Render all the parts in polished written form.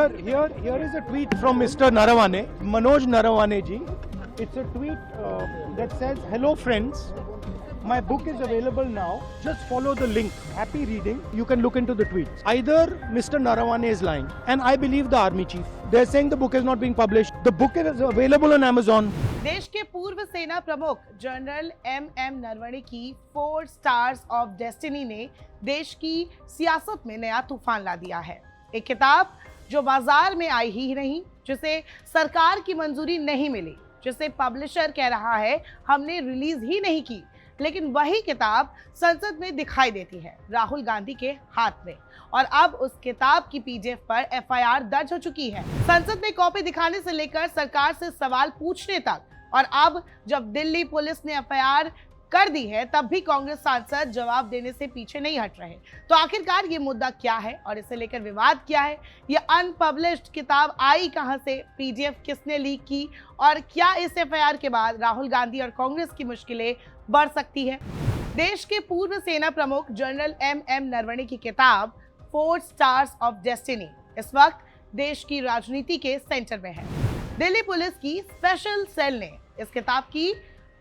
Here is a tweet from Mr. Narawane, Manoj Narawane ji. It's a tweet that says, "Hello friends, my book is available now. Just follow the link. Happy reading." You can look into the tweets. Either Mr. Narawane is lying, and I believe the army chief. They're saying the book is not being published. The book is available on Amazon. देश के पूर्व सेना प्रमुख general M Naravane की 4 stars of destiny ने देश की सियासत में नया तूफान ला दिया है। एक किताब जो बाजार में आई ही नहीं, जिसे सरकार की मंजूरी नहीं मिली, जिसे पब्लिशर कह रहा है हमने रिलीज ही नहीं की, लेकिन वही किताब संसद में दिखाई देती है राहुल गांधी के हाथ में। और अब उस किताब की पीडीएफ पर एफआईआर दर्ज हो चुकी है। संसद में कॉपी दिखाने से लेकर सरकार से सवाल पूछने तक, और अब जब दिल्ली पुलिस ने एफआईआर कर दी है तब भी कांग्रेस सांसद जवाब देने से पीछे नहीं हट रहे। तो आखिरकार ये मुद्दा क्या है और इसे लेकर विवाद क्या है? ये अनपब्लिश्ड किताब आई कहां से, पीडीएफ किसने लीक की, और क्या इस एफआईआर के बाद राहुल गांधी और कांग्रेस की मुश्किलें बढ़ सकती है? देश के पूर्व सेना प्रमुख जनरल एम नरवणे की किताब 4 स्टार्स ऑफ डेस्टिनी इस वक्त देश की राजनीति के सेंटर में है। दिल्ली पुलिस की स्पेशल सेल ने इस किताब की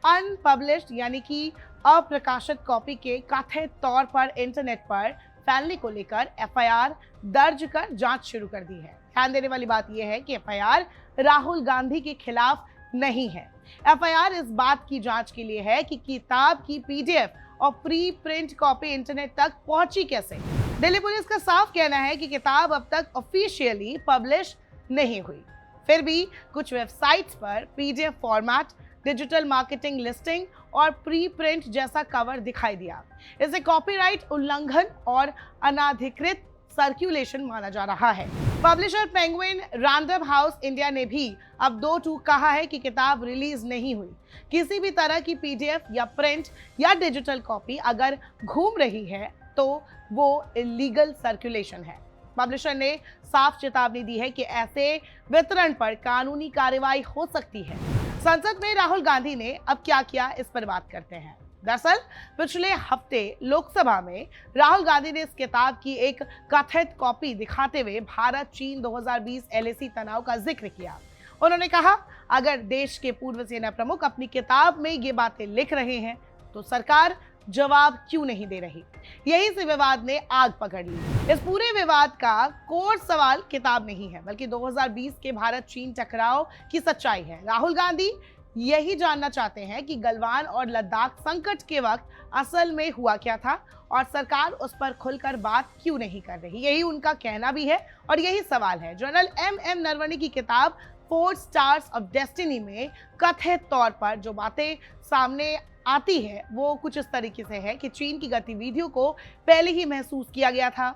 अनपब्लिश्ड यानी कि अप्रकाशित कॉपी के कथित तौर पर इंटरनेट पर फैलने को लेकर एफआईआर दर्ज कर जांच शुरू कर दी है। ध्यान देने वाली बात यह है कि एफआईआर राहुल गांधी के खिलाफ नहीं है। एफआईआर इस बात की जांच के लिए है कि किताब की पीडीएफ और प्री प्रिंट कॉपी इंटरनेट तक पहुंची कैसे। दिल्ली पुलिस का साफ कहना है कि किताब अब तक ऑफिशियली पब्लिश नहीं हुई, फिर भी कुछ वेबसाइट्स पर PDF format, digital marketing listing और प्री प्रिंट जैसा कवर दिखाई दिया। इसे कॉपीराइट उल्लंघन और अनाधिकृत सर्कुलेशन माना जा रहा है। Publisher penguin random house India ने भी अब 2 टूक कहा है कि किताब रिलीज नहीं हुई। किसी भी तरह की पीडीएफ या प्रिंट या डिजिटल कॉपी अगर घूम रही है तो वो इलीगल सर्कुलेशन है। पब्लिशर ने साफ चेतावनी दी है कि ऐसे वितरण पर कानूनी कार्रवाई हो सकती है। संसद में राहुल गांधी ने अब क्या किया, इस पर बात करते हैं। दरअसल पिछले हफ्ते लोकसभा में राहुल गांधी ने इस किताब की एक कथित कॉपी दिखाते हुए भारत चीन 2020 एलएसी तनाव का जिक्र किया। उन्होंने कहा, अगर देश के पूर्व सेना प्रमुख अपनी किताब में ये बातें लिख रहे हैं तो सरकार जवाब क्यों नहीं दे रही। यही से विवाद ने आग पकड़ ली। इस पूरे विवाद का कोर सवाल किताब नहीं है, बल्कि 2020 के भारत चीन टकराव की सच्चाई है। राहुल गांधी यही जानना चाहते हैं कि गलवान और लद्दाख संकट के वक्त असल में हुआ क्या था और सरकार उस पर खुलकर बात क्यों नहीं कर रही। यही उनका कहना भी है और यही सवाल है। जनरल एम नरवणे की किताब 4 स्टार्स ऑफ डेस्टिनी में कथित तौर पर जो बातें सामने आती है वो कुछ इस तरीके से है कि चीन की गतिविधियों को पहले ही महसूस किया गया था,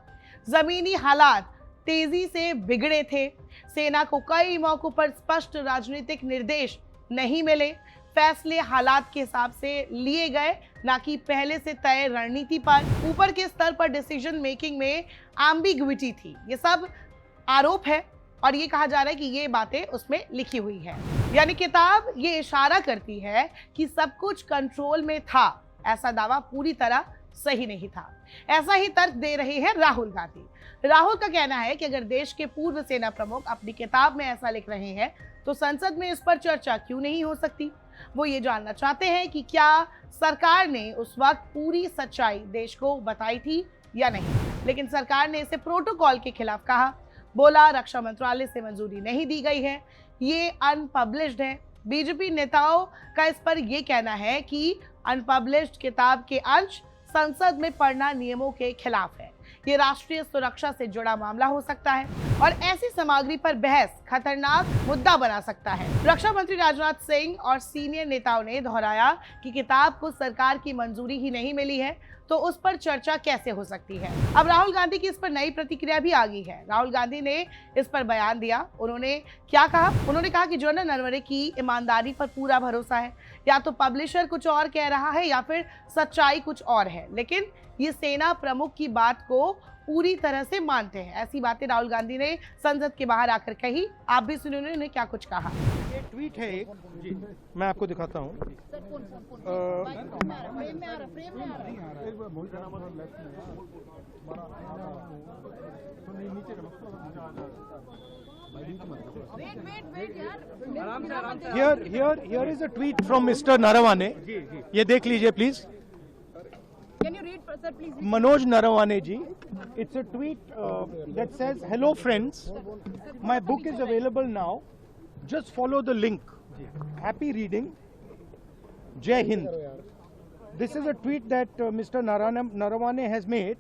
जमीनी हालात तेजी से बिगड़े थे, सेना को कई मौकों पर स्पष्ट राजनीतिक निर्देश नहीं मिले, फैसले हालात के हिसाब से लिए गए ना कि पहले से तय रणनीति पर, ऊपर के स्तर पर डिसीजन मेकिंग में एम्बिग्विटी थी। ये सब आरोप है और ये कहा जा रहा है कि ये बातें उसमें लिखी हुई है। यानी किताब ये इशारा करती है कि सब कुछ कंट्रोल में था। ऐसा दावा पूरी तरह सही नहीं था। ऐसा ही तर्क दे रहे हैं राहुल गांधी। राहुल का कहना है कि अगर देश के पूर्व सेना प्रमुख अपनी किताब में ऐसा लिख रहे हैं तो संसद में इस पर चर्चा क्यों नहीं हो सकती। वो ये जानना चाहते हैं कि क्या सरकार ने उस वक्त पूरी सच्चाई देश को बताई थी या नहीं। लेकिन सरकार ने इसे प्रोटोकॉल के खिलाफ कहा, बोला रक्षा मंत्रालय से मंजूरी नहीं दी गई है, ये अनपब्लिश्ड है। बीजेपी नेताओं का इस पर यह कहना है कि अनपब्लिश्ड किताब के अंश संसद में पढ़ना नियमों के खिलाफ है। ये राष्ट्रीय सुरक्षा से जुड़ा मामला हो सकता है और ऐसी सामग्री पर बहस खतरनाक मुद्दा बना सकता है। रक्षा मंत्री राजनाथ सिंह और सीनियर नेताओं ने दोहराया कि किताब को सरकार की मंजूरी ही नहीं मिली है तो उस पर चर्चा कैसे हो सकती है। अब राहुल गांधी की इस पर नई प्रतिक्रिया भी आ गई है। राहुल गांधी ने इस पर बयान दिया। उन्होंने क्या कहा? उन्होंने कहा कि जनरल नरवणे की ईमानदारी पर पूरा भरोसा है। या तो पब्लिशर कुछ और कह रहा है या फिर सच्चाई कुछ और है, लेकिन ये सेना प्रमुख की बात को पूरी तरह से मानते हैं। ऐसी बातें राहुल गांधी ने संसद के बाहर आकर कही। आप भी सुनिए उन्होंने क्या कुछ कहा। ये ट्वीट है एक, जी मैं आपको दिखाता हूँ। Here is a tweet from Mr. Narawane. ये देख लीजिए please. Can you read, sir, please? Manoj Narawane ji. It's a tweet that says, "Hello friends, my book is available now. Just follow the link. Happy reading. Jai Hind." This is a tweet that Mr. Narawane has made.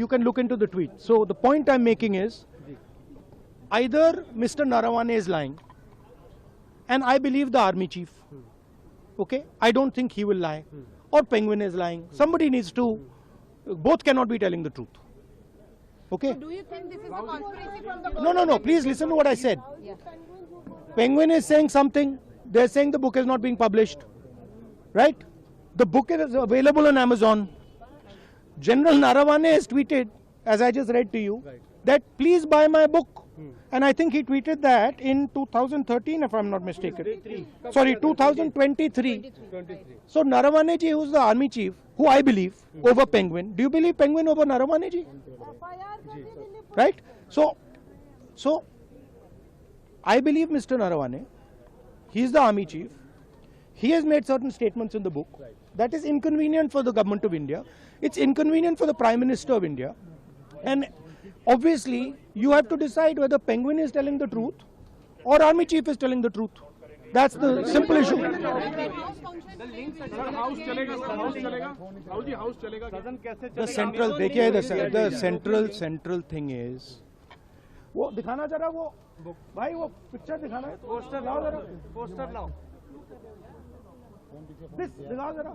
You can look into the tweet. So the point I'm making is, either Mr. Narawane is lying, and I believe the army chief. Okay, I don't think he will lie, or Penguin is lying. Somebody needs to. Both cannot be telling the truth. Okay. Do you think this is a conspiracy from the No. Please listen to what I said. Penguin is saying something. They're saying the book is not being published. Right? The book is available on Amazon. General Narawane has tweeted, as I just read to you, that please buy my book. And I think he tweeted that in 2013, if I'm not mistaken. Sorry, 2023. So Narawane ji, who's the army chief, who I believe, over Penguin. Do you believe Penguin over Narawane ji? Right? So I believe Mr. Narawane. He is the army chief. He has made certain statements in the book. That is inconvenient for the government of India. It's inconvenient for the Prime Minister of India. And obviously, you have to decide whether Penguin is telling the truth or army chief is telling the truth. That's the simple issue. The central, देखिए the central thing is, वो दिखाना जरा वो भाई वो picture दिखाना है poster लाओ जरा पोस्टर लाओ this दिखाओ जरा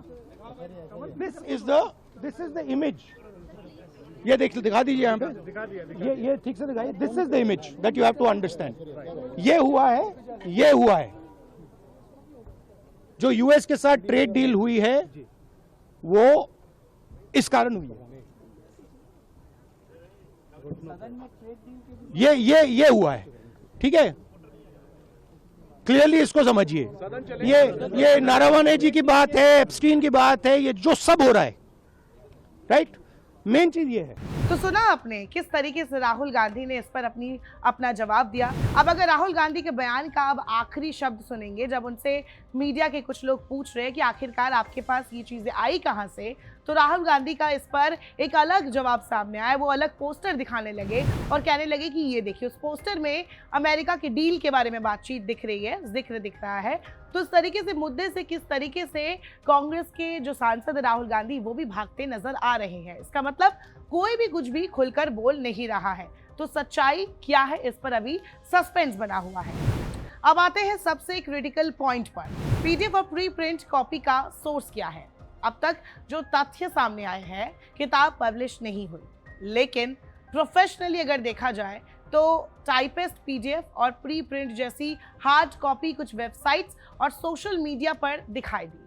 this is the image ये दिखा दीजिए यहाँ पे ये ठीक से दिखाइए this is the image that you have to understand ये हुआ है जो यूएस के साथ ट्रेड डील हुई है वो इस कारण हुई है ये हुआ है ठीक है क्लियरली इसको समझिए ये नारावाने जी की बात है एप्स्टीन की बात है ये जो सब हो रहा है राइट मेन चीज ये है तो सुना आपने किस तरीके से राहुल गांधी ने इस पर अपना जवाब दिया। अब अगर राहुल गांधी के बयान का अब आखिरी शब्द सुनेंगे जब उनसे मीडिया के कुछ लोग पूछ रहे हैं कि आखिरकार आपके पास ये चीजें आई कहां से, तो राहुल गांधी का इस पर एक अलग जवाब सामने आया। वो अलग पोस्टर दिखाने लगे और कहने लगे कि ये देखिए उस पोस्टर में अमेरिका की डील के बारे में बातचीत दिख रही है, जिक्र दिख रहा है। तो इस तरीके से मुद्दे से किस तरीके से कांग्रेस के जो सांसद राहुल गांधी वो भी भागते नजर आ रहे हैं। इसका मतलब कोई भी कुछ भी खुलकर बोल नहीं रहा है। तो सच्चाई क्या है इस पर अभी सस्पेंस बना हुआ है। अब आते हैं सबसे क्रिटिकल पॉइंट पर, पीडीएफ और प्री प्रिंट कॉपी का सोर्स क्या है। अब तक जो तथ्य सामने आए हैं, किताब पब्लिश नहीं हुई, लेकिन प्रोफेशनली अगर देखा जाए तो टाइपिस्ट पीडीएफ और प्री प्रिंट जैसी हार्ड कॉपी कुछ वेबसाइट्स और सोशल मीडिया पर दिखाई दी।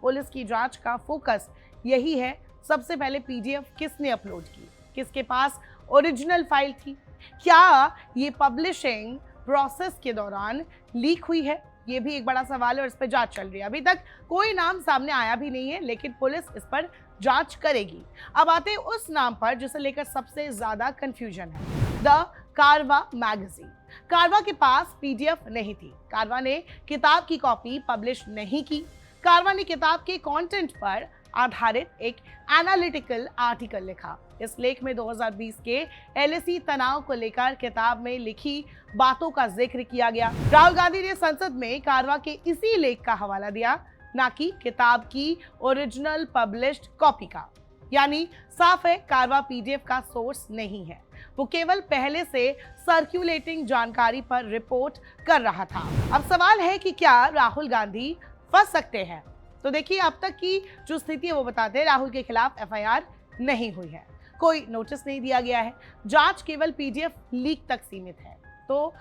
पुलिस की जांच का फोकस यही है, सबसे पहले पीडीएफ किसने अपलोड की, किसके पास ओरिजिनल फाइल थी, क्या ये पब्लिशिंग प्रोसेस के दौरान लीक हुई है, ये भी एक बड़ा सवाल है और इस पर जांच चल रही है। अभी तक कोई नाम सामने आया भी नहीं है, लेकिन पुलिस इस पर जांच करेगी। अब आते हैं उस नाम पर जिसे लेकर सबसे ज्यादा कंफ्यूजन है, द कारवा मैगजीन। कारवा के पास पीडीएफ नहीं थी, कारवा ने किताब की कॉपी पब्लिश नहीं की। कारवा ने किताब के कंटेंट पर आधारित एक एनालिटिकल आर्टिकल लिखा। इस लेख में 2020 के एलएसी तनाव को लेकर किताब में लिखी बातों का जिक्र किया गया। राहुल गांधी ने संसद में कारवा के इसी लेख का हवाला दिया, ना कि किताब की ओरिजिनल पब्लिश्ड कॉपी का। यानी साफ है कारवा पीडीएफ का सोर्स नहीं है, वो केवल पहले से सर्कुलेटिंग जानकारी पर रिपोर्ट कर रहा था। अब सवाल है कि क्या राहुल गांधी फंस सकते हैं। तो देखिए अब तक की जो स्थिति है वो बताते हैं राहुल के खिलाफ एफआईआर नहीं हुई है, कोई नोटिस नहीं दिया गया है, जांच केवल पीडीएफ लीक तक सीमित है। तो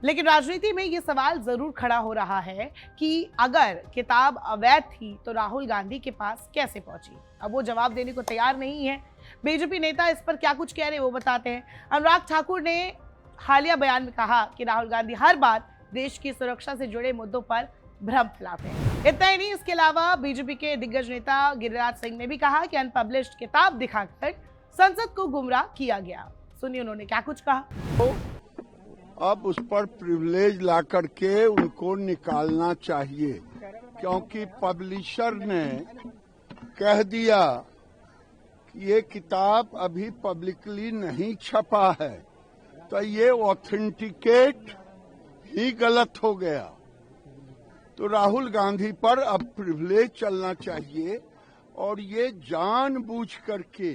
लेकिन राजनीति में ये सवाल जरूर खड़ा हो रहा है कि अगर किताब अवैध थी तो राहुल गांधी के पास कैसे पहुंची। अब वो जवाब देने को तैयार नहीं है। बीजेपी नेता इस पर क्या कुछ कह रहे हैं वो बताते हैं। अनुराग ठाकुर ने हालिया बयान में कहा कि राहुल गांधी हर बार देश की सुरक्षा से जुड़े मुद्दों पर भ्रम फैलाते हैं। इतना ही नहीं, इसके अलावा बीजेपी के दिग्गज नेता गिरिराज सिंह ने भी कहा कि अनपब्लिश्ड किताब दिखाकर संसद को गुमराह किया गया। सुनिए उन्होंने क्या कुछ कहा। अब उस पर प्रिविलेज ला करके उनको निकालना चाहिए, क्योंकि पब्लिशर ने कह दिया कि ये किताब अभी पब्लिकली नहीं छपा है, तो ये ऑथेंटिकेट ही गलत हो गया। तो राहुल गांधी पर अब प्रिविलेज चलना चाहिए और ये जानबूझ करके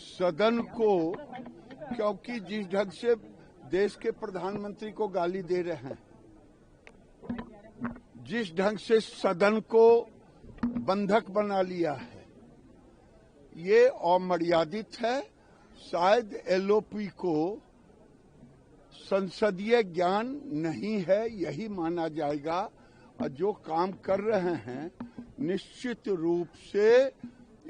सदन को, क्योंकि जिस ढंग से देश के प्रधानमंत्री को गाली दे रहे हैं, जिस ढंग से सदन को बंधक बना लिया है, ये अमर्यादित है। शायद एलओपी को संसदीय ज्ञान नहीं है, यही माना जाएगा। और जो काम कर रहे हैं निश्चित रूप से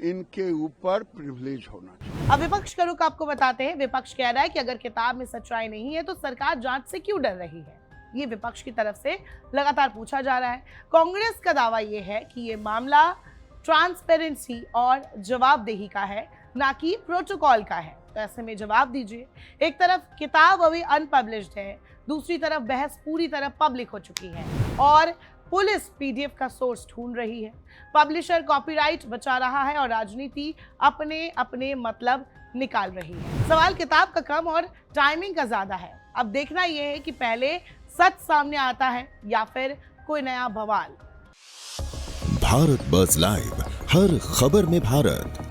इनके ऊपर प्रिविलेज होना चाहिए। अब विपक्ष का रुख आपको बताते हैं। विपक्ष कह रहा है कि अगर किताब में सच्चाई नहीं है तो सरकार जांच से क्यों डर रही है। ये विपक्ष की तरफ से लगातार पूछा जा रहा है। कांग्रेस का दावा यह है कि ये मामला ट्रांसपेरेंसी और जवाबदेही का है, ना कि प्रोटोकॉल का है। तो ऐसे में जवाब दीजिए। एक तरफ किताब अभी अनपब्लिश्ड है, दूसरी तरफ बहस पूरी तरह पब्लिक हो चुकी है और पुलिस पीडीएफ का सोर्स ढूंढ रही है। पब्लिशर कॉपीराइट बचा रहा है और राजनीति अपने अपने मतलब निकाल रही है। सवाल किताब का कम और टाइमिंग का ज्यादा है। अब देखना यह है कि पहले सच सामने आता है या फिर कोई नया बवाल। भारत बज़ लाइव, हर खबर में भारत।